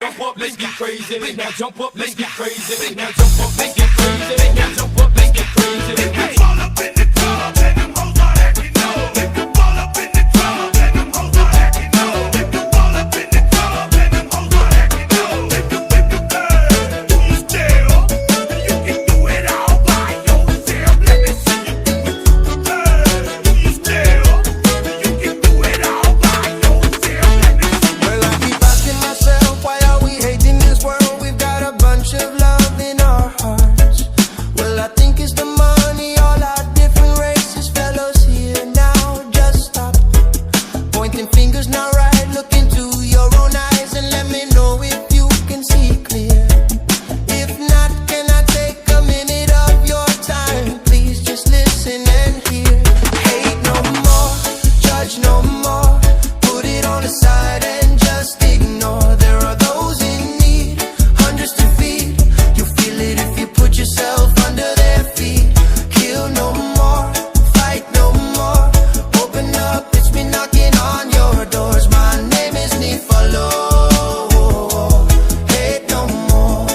jump up, let's get crazy. Now jump up, let's get crazy. Now jump up, let's get crazy. Now jump up, let's get crazy. If you fall up in the club and them hoes not acting up. If you fall up in the club and them hoes not acting up. If you fall up in the club and them hoes not acting up. If you do you still? You can do it all by yourself. Let me see you do it. Do you still? You can do it all by yourself. Let me see you. Well, I keep asking myself, why are we hating this world? We've got a bunch of love in our hearts. Well, I think it's the money, all our different races. Fellows here now, just stop pointing fingers, not right. Look into your own eyes and let me know if you can see clear. If not, can I take a minute of your time? Please just listen and hear. Hate no more, judge no more. Put it on the side and just ignore. There are those in need, hundreds to feed. You feel it if you put yourself under their feet. Kill no more, fight no more. Open up, it's me knocking on your doors. My name is Nifalo. Hate no more.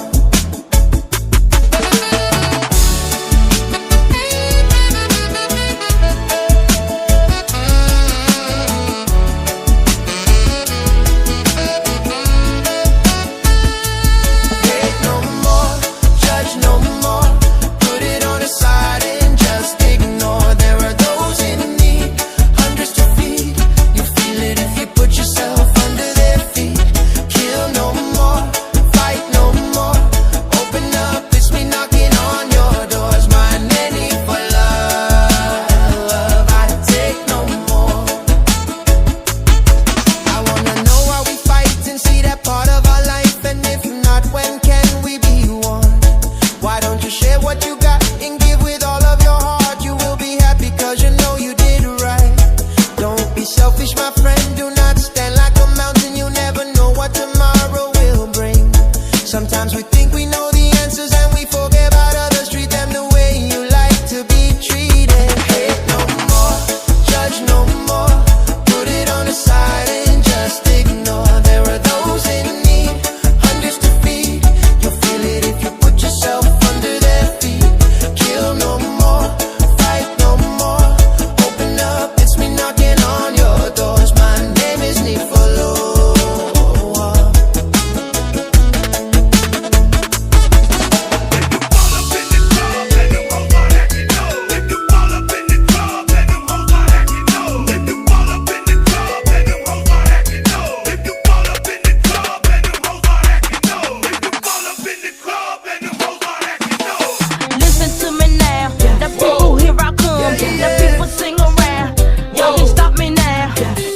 Hate no more, judge no more. Put it on the side and just ignore. There are those in need, hundreds to feed. You feel it if you put yourself under their feet. Kill no more, fight no more. Open up, it's me knocking on your doors. My nanny for love, I take no more. I wanna know why we fight and see that part of our life. And if not, when can we be one? Why don't you share what you got and give with all of your heart? You will be happy cause you know you did right. Don't be selfish, my friend. Do not stand like a mountain. You never know what tomorrow will bring. Sometimes we think we know the answers and we forget about others. Treat them the way you like to be treated. Hate no more, judge no more. Put it on the side and just ignore. There are those in need, hundreds to feed. You'll feel it if you put yourself under their feet. Kill no more, fight no more. Open up, it's me knocking on your doors. My name is Nifalo. Listen to me now, the people, here I come. The people sing around. Y'all can stop me now.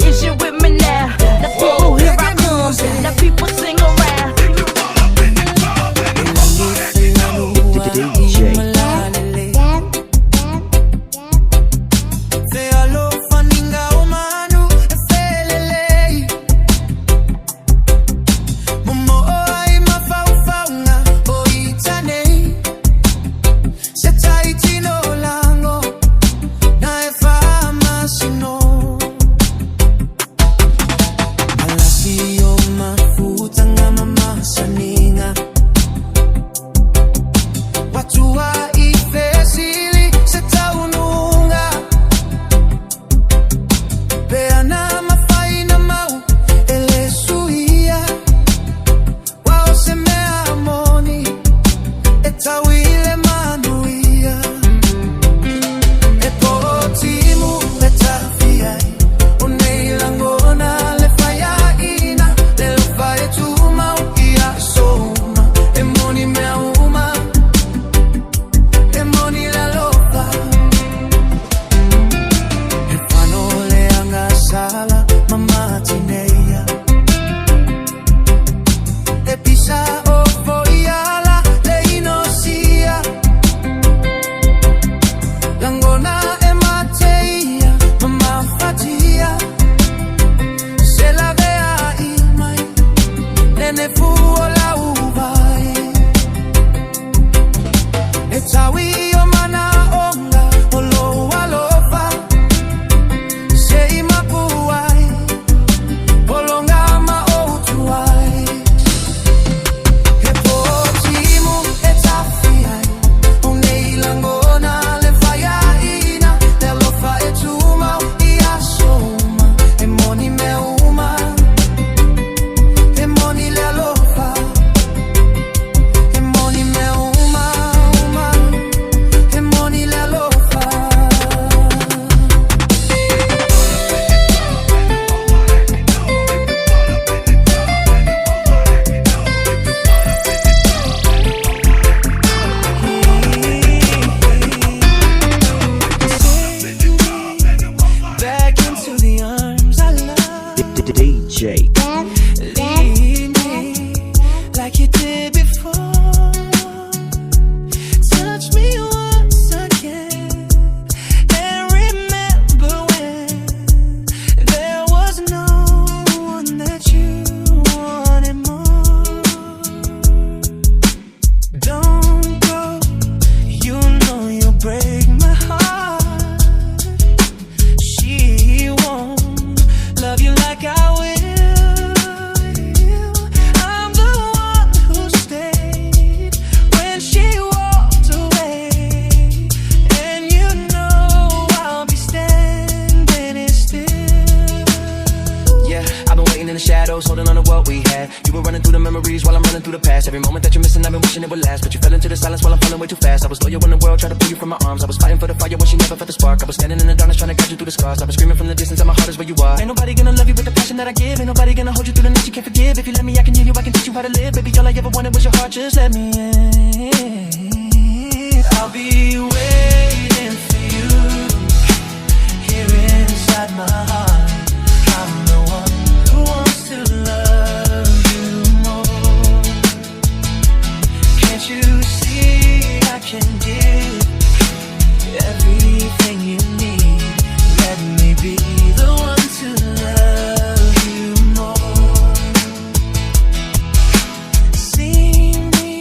Is you with me now? The people, here I come. The people sing around. Watu wa ifesili setaununga peana mafaina mau elesuia waosemea amoni etawile manuia epotimu letafiai uneilangona lefayaina lelofaetuma ukiasoma emoni meauma emoni la lofa efano leanga sala mama tineia episa ofoiala leinosia langona emateia mama fatia se la vea imai nene fuola uvae etawi omana onga olo walofa sei mapuai olonga ma outuai the memories while I'm running through the past. Every moment that you're missing, I've been wishing it would last. But you fell into the silence while I'm falling way too fast. I was loyal when the world tried to pull you from my arms. I was fighting for the fire when she never felt the spark. I was standing in the darkness trying to guide you through the scars. I was screaming from the distance that my heart is where you are. Ain't nobody gonna love you with the passion that I give. Ain't nobody gonna hold you through the nights you can't forgive. If you let me, I can heal you, I can teach you how to live. Baby, all I ever wanted was your heart, just let me in. I'll be waiting for you here inside my heart. I'm the one who wants to love you more. Can't you see I can give everything you need? Let me be the one to love you more. See me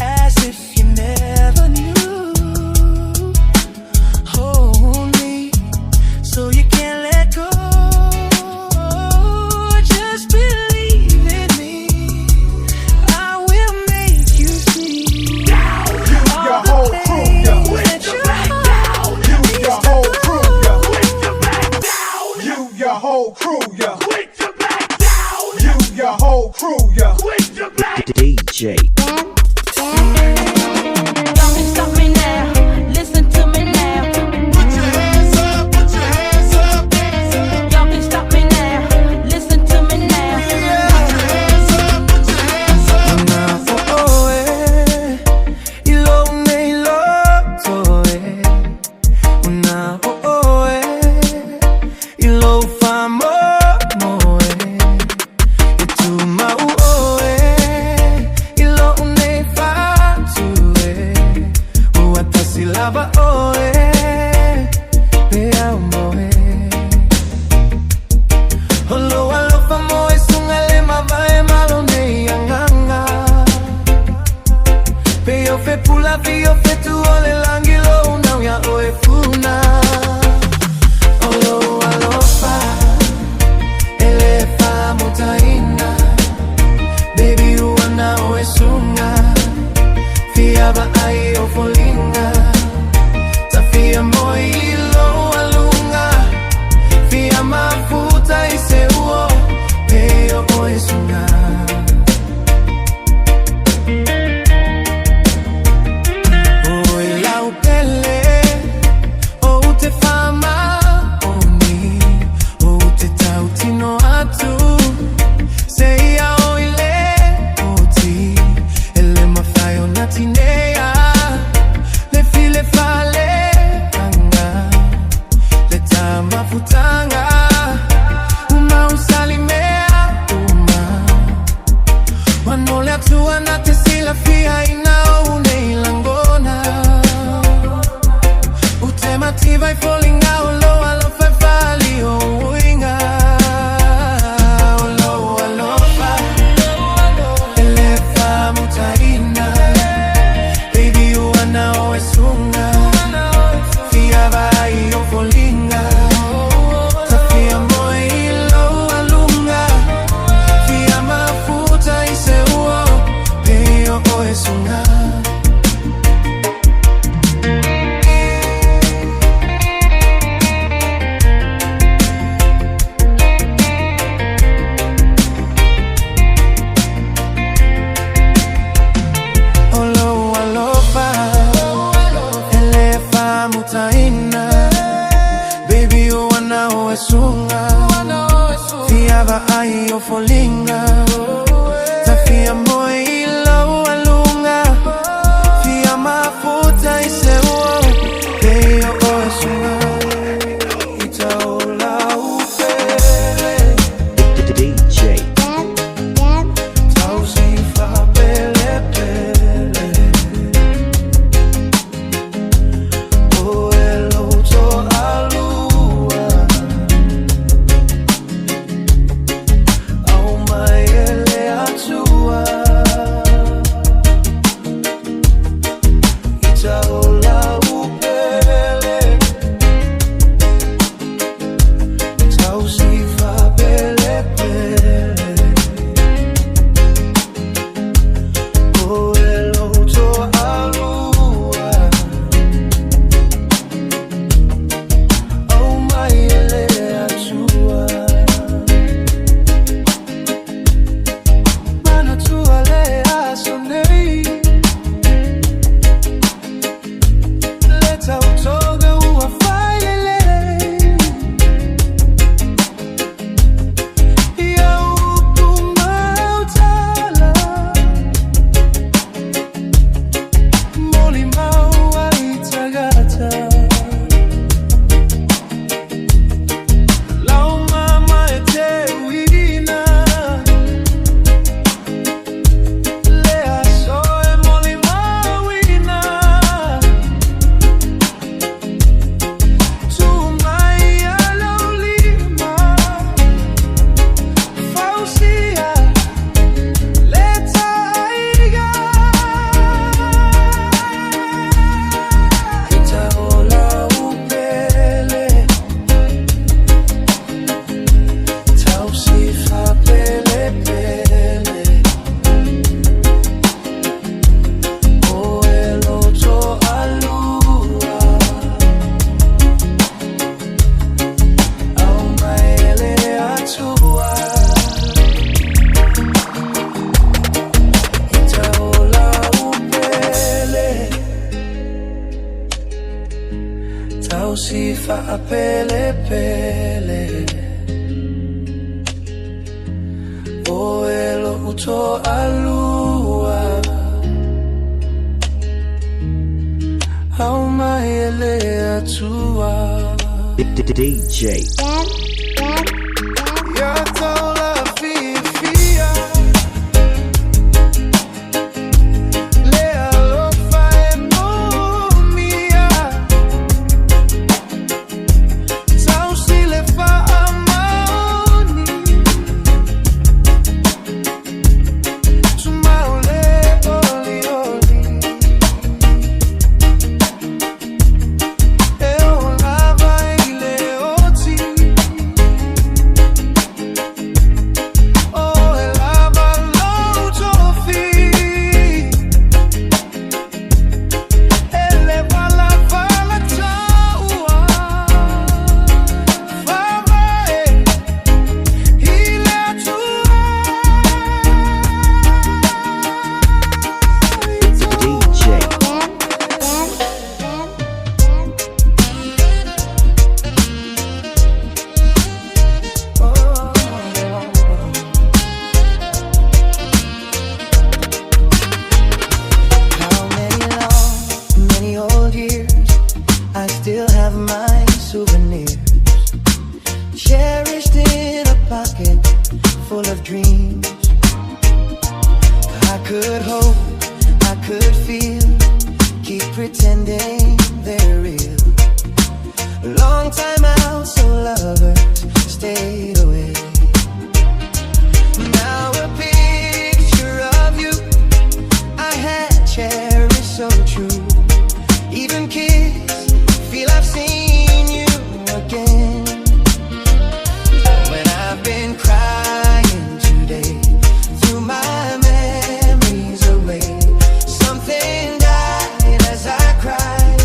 as if you never knew. Hold me so you can't let go. Just believe in me, I will make you see. Your whole crew, yo. You, your whole crew, yo. You, your whole crew, yo. You, your whole crew, yo. DJ. Y'all can stop me now. Listen to me now. Put your hands up, put your hands up, hands up. Y'all can stop me now. Listen to me now. Put your hands up, put your hands up. sifa apele pele Oelo uto alua Aumaele atua DJ Yatola fifia Lea lofa emumia Tausile fa amani Tumaule oli oli Eo lava ile oti Oh, lava l'autofi Eleva la vala taua Fama ile atua DJ How many old years I still have my souvenirs cherished in a pocket full of dreams. I could hope, I could feel, keep pretending they're real. Long time out, so lovers stayed away. Now a picture of you I had cherished so true. Even kids feel I've seen you again. When I've been crying today, threw my memories away. Something died as I cried.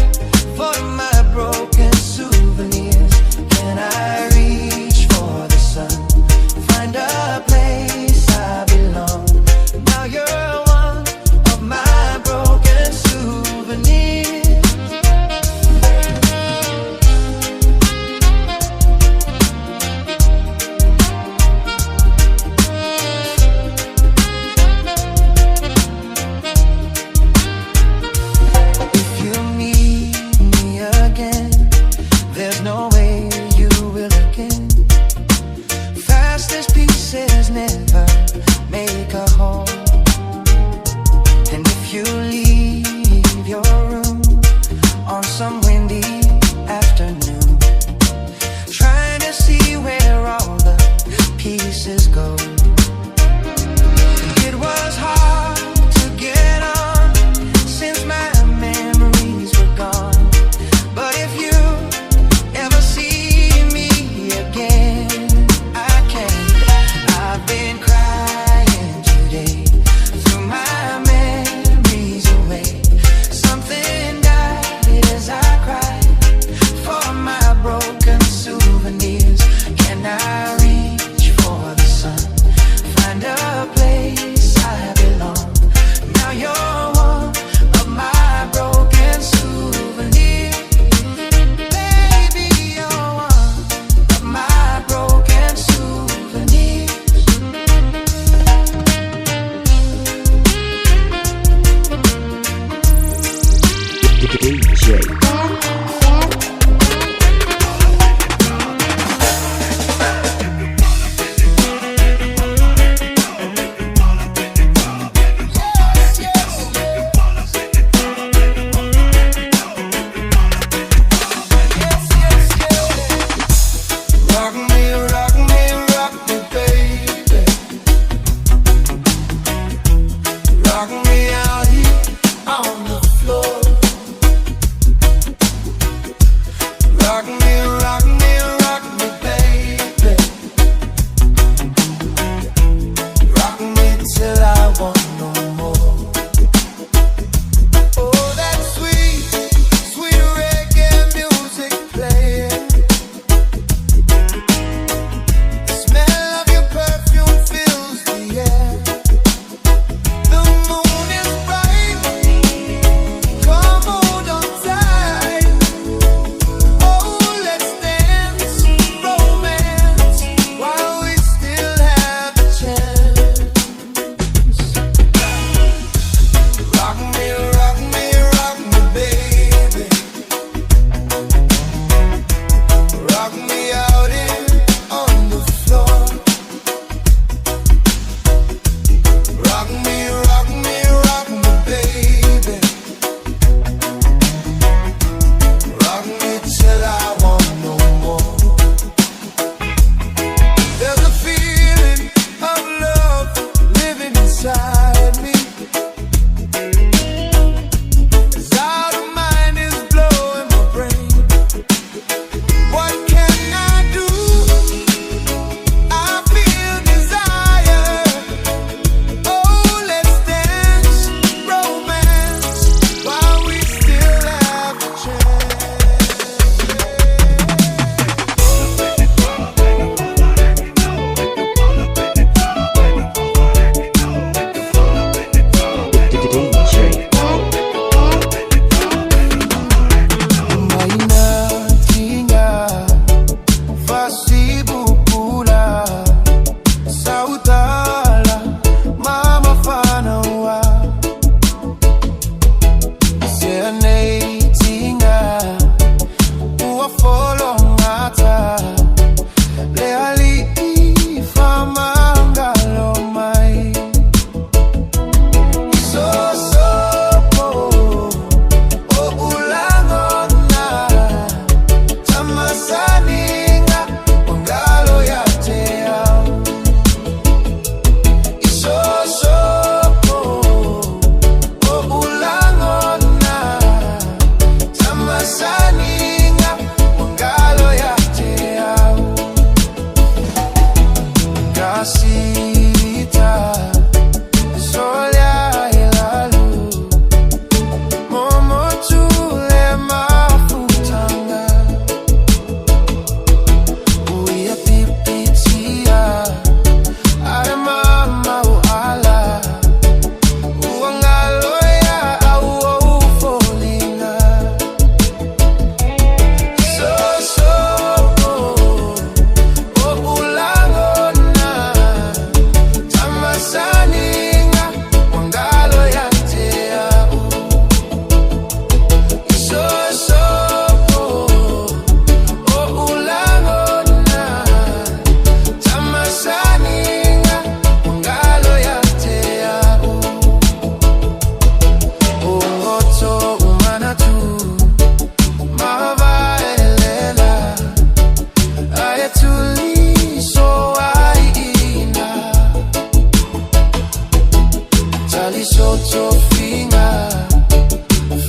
Finga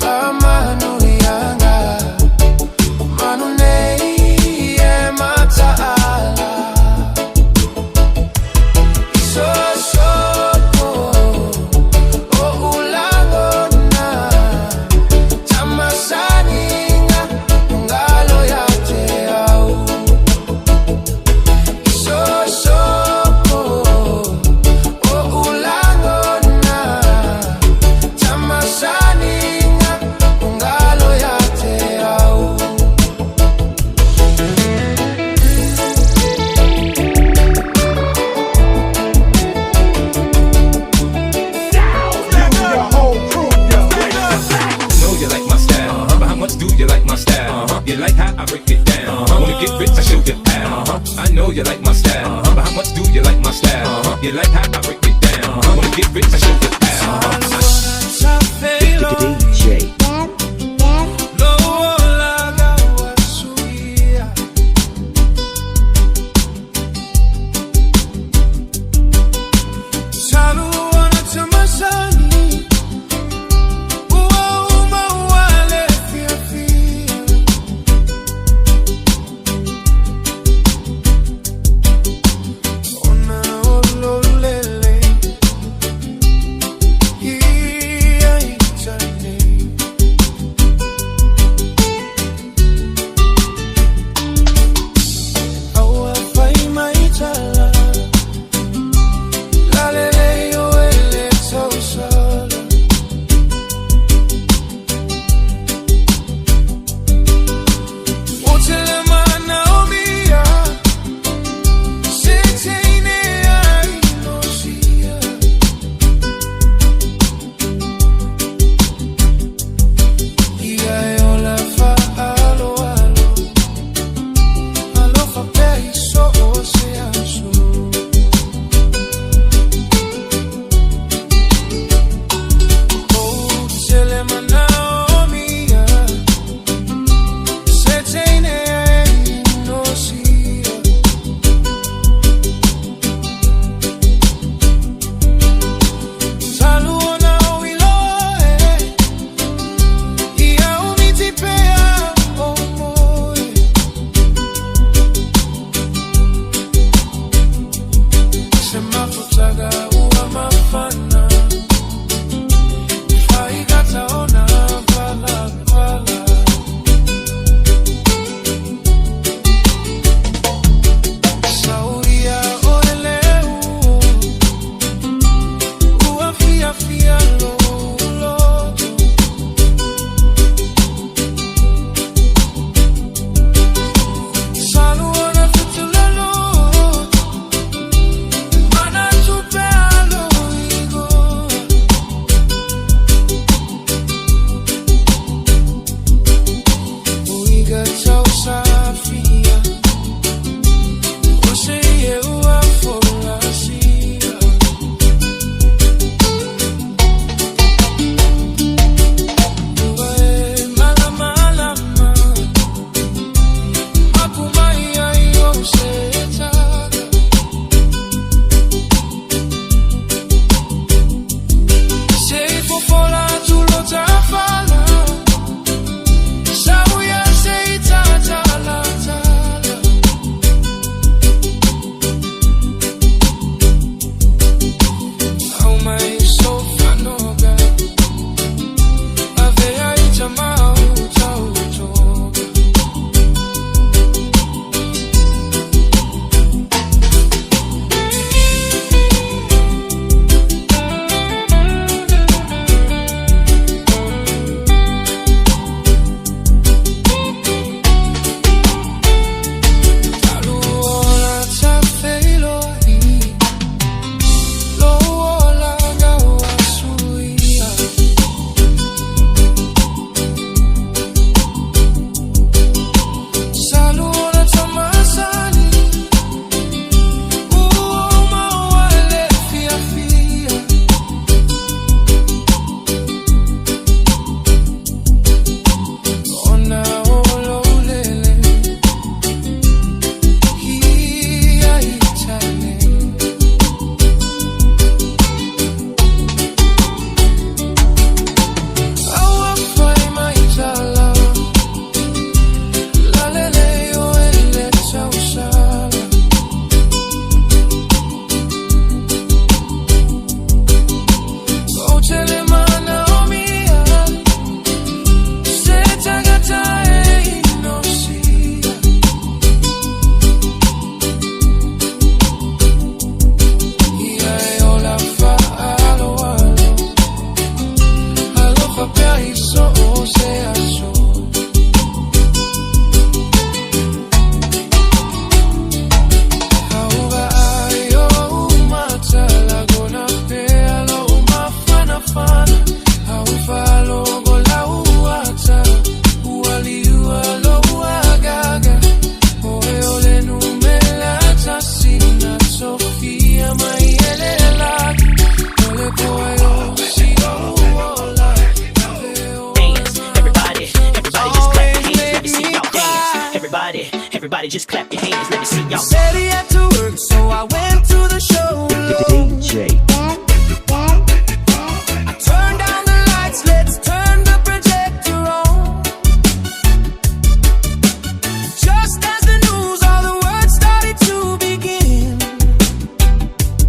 Famanu Yanga Manu Nei Mataala So O Ulangona Tamasaninga Ngalo Yate Au So O Ulangona Everybody just clap your hands, let me see y'all. Said he had to work, so I went to the show. DJ. I turned down the lights, let's turn the projector on. Just as the news, all the words started to begin.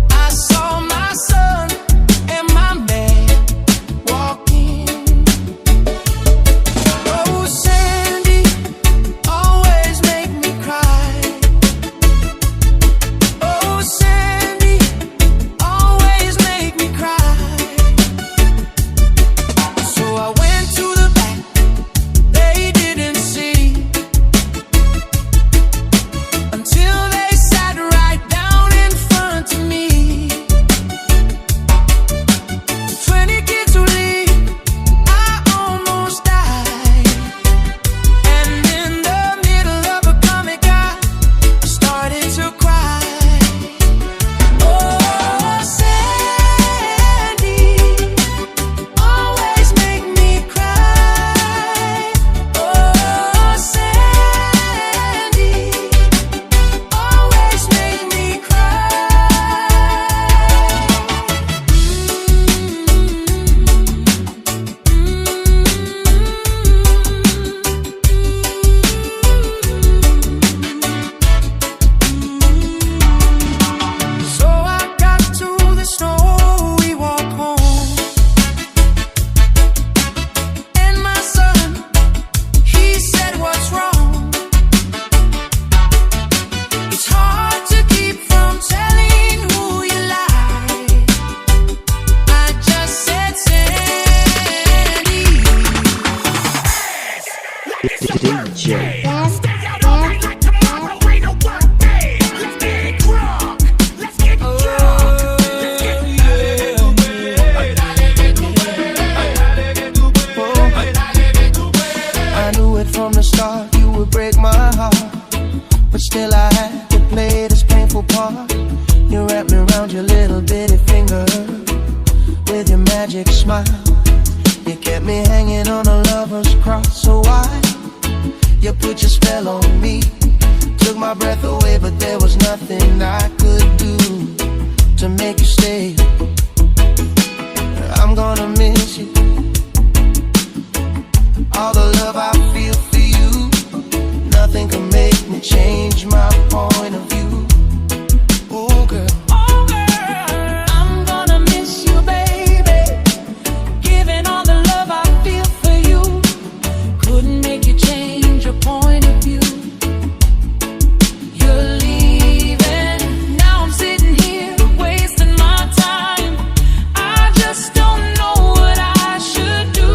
I saw my son and my man walking. Oh, Sandy, always make me cry. Oh, Sandy, always make me cry. So I went to the back, they didn't see, until they sat right down in front of me. 20 kids who leave, I almost died. And in the middle of a comic, I started to cry. Oh, Sandy, always make me cry. Oh, Sandy, always make me So I got to the snowy walk home, and my son, he said, "What's wrong?" It's hard to keep from telling who you like. I just said, Sandy. DJ. I knew it from the start, you would break my heart, but still I had to play this painful part. You wrapped me around your little bitty finger with your magic smile. You kept me hanging on a lover's cross. So why? You put your spell on me, took my breath away, but there was nothing I could do to make you stay. I'm gonna miss you, all the love I feel for you. Nothing can make me change my point of view. Oh girl, I'm gonna miss you, baby. Given all the love I feel for you, couldn't make you change your point of view. You're leaving, now I'm sitting here wasting my time. I just don't know what I should do.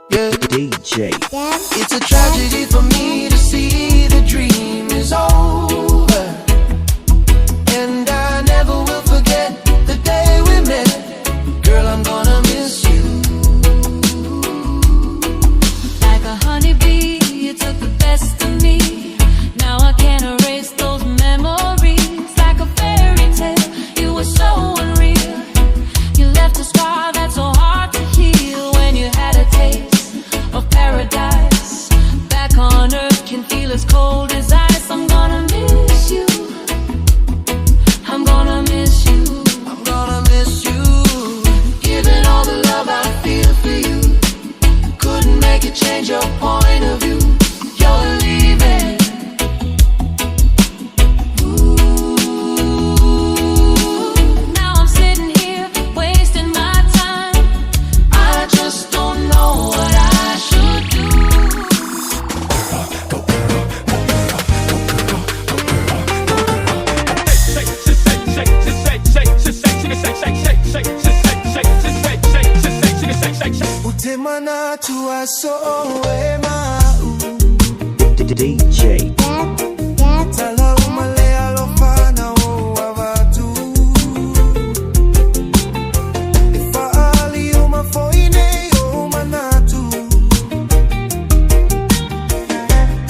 Yeah. DJ. It's a tragedy for me to see the dream is over, and I never will forget the day we met. Girl, I'm gonna miss you. Like a honeybee, you took the best of me. Now I can't erase those memories. Like a fairy tale, you were so unreal. You left a scar that's so hard to heal. When you had a taste of paradise, back on earth can feel as cold as ice. I'm gonna miss you, I'm gonna miss you, I'm gonna miss you. Given all the love I feel for you, couldn't make it change your point of view. You're leaving. now I'm sitting here wasting my time. I just don't know what I should do. Utemana tuaso wema DJ. tala umale alofana wavatu ifali umafoine umanatu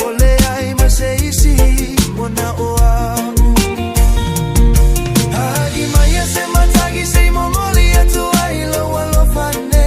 ole ai maseisi wana oamu hadi maya sema tagi sei momoli atu ailo walofane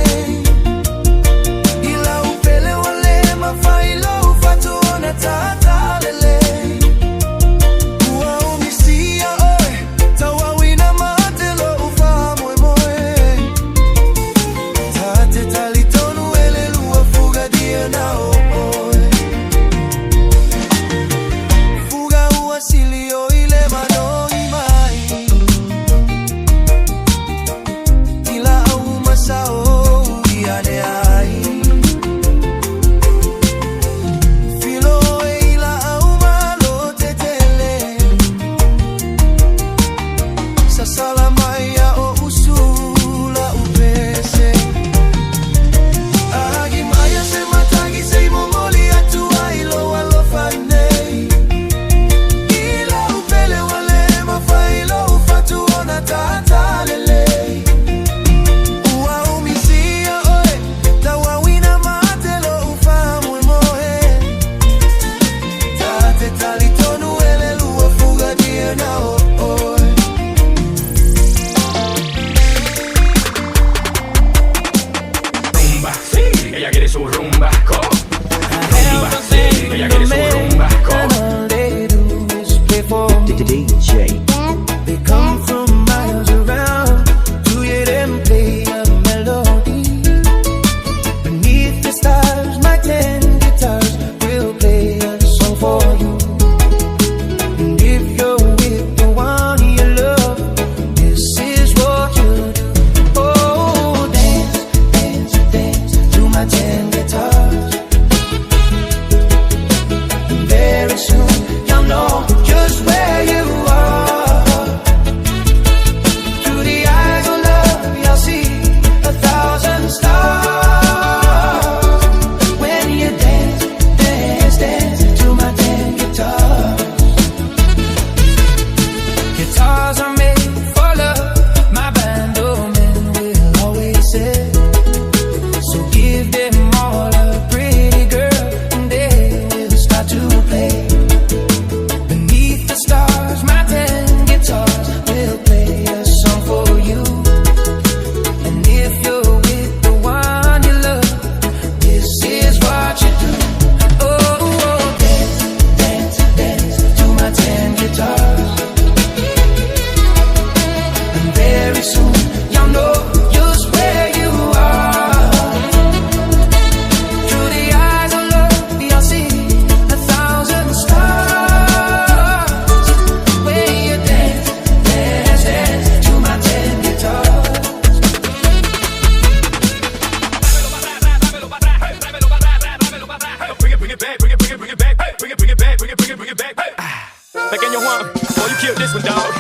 this one, dog.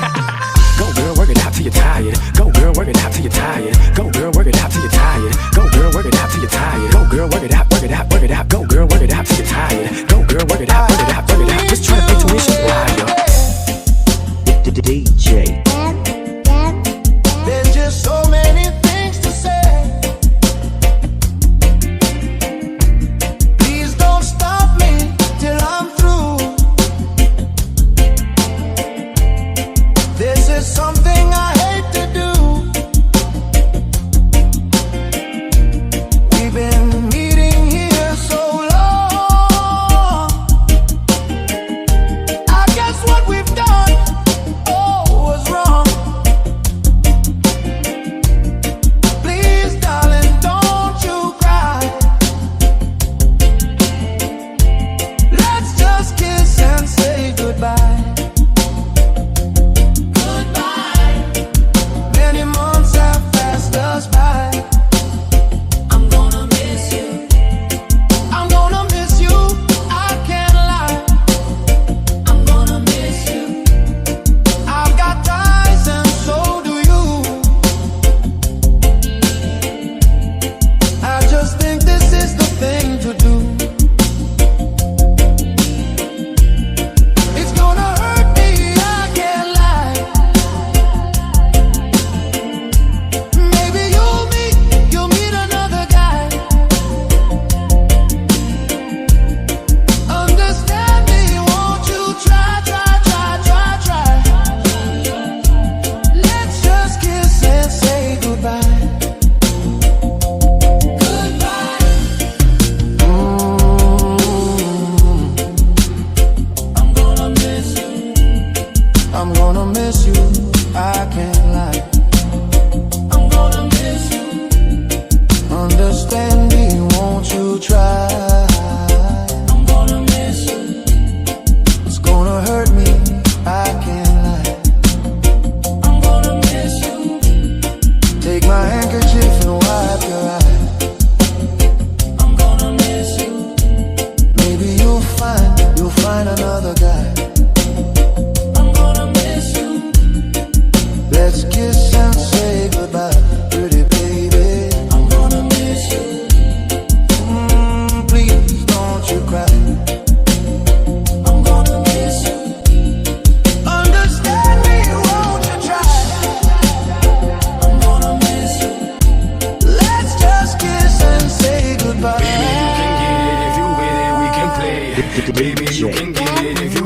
Go girl, work it out till you're tired. Go girl, work it out till you're tired. Go girl, work it out till you're tired. Go girl, work it out till you're tired. Go girl, work it out, work it out, work it out. Go girl, work it out till you're tired. Go girl, work it out, work it out, work it out. Just try to pay tuition while you're DJ. There's just so many things to say. Please don't stop me till I'm through. This is something I hate to do. We've been meeting here so long. I guess what we've done, oh, was wrong. Please, darling, don't you cry. Let's just kiss and say goodbye. Many months have passed us by. I'm gonna miss you. I'm gonna miss you. I can't lie. I'm gonna miss you. I've got ties and so do you. I just think this is the thing to do. It's gonna hurt me, I can't lie. Maybe you'll meet another guy. Understand me, won't you try. Let's just kiss and say goodbye. Goodbye. I'm gonna miss you. I'm gonna miss you. I can't lie. I'm gonna miss you. Understand me, won't you try? I'm gonna miss you. It's gonna hurt me, I can't lie. I'm gonna miss you. Take my handkerchief and wipe your eye. I'm gonna miss you. Maybe you'll find another guy. I'm gonna miss you. Let's kiss and say goodbye, pretty baby. I'm gonna miss you. Please don't you cry. I'm gonna miss you. Understand me, won't you try? I'm gonna miss you. Let's just kiss and say goodbye. Baby, you can get it if you with it, we can play. Baby, you can get it if you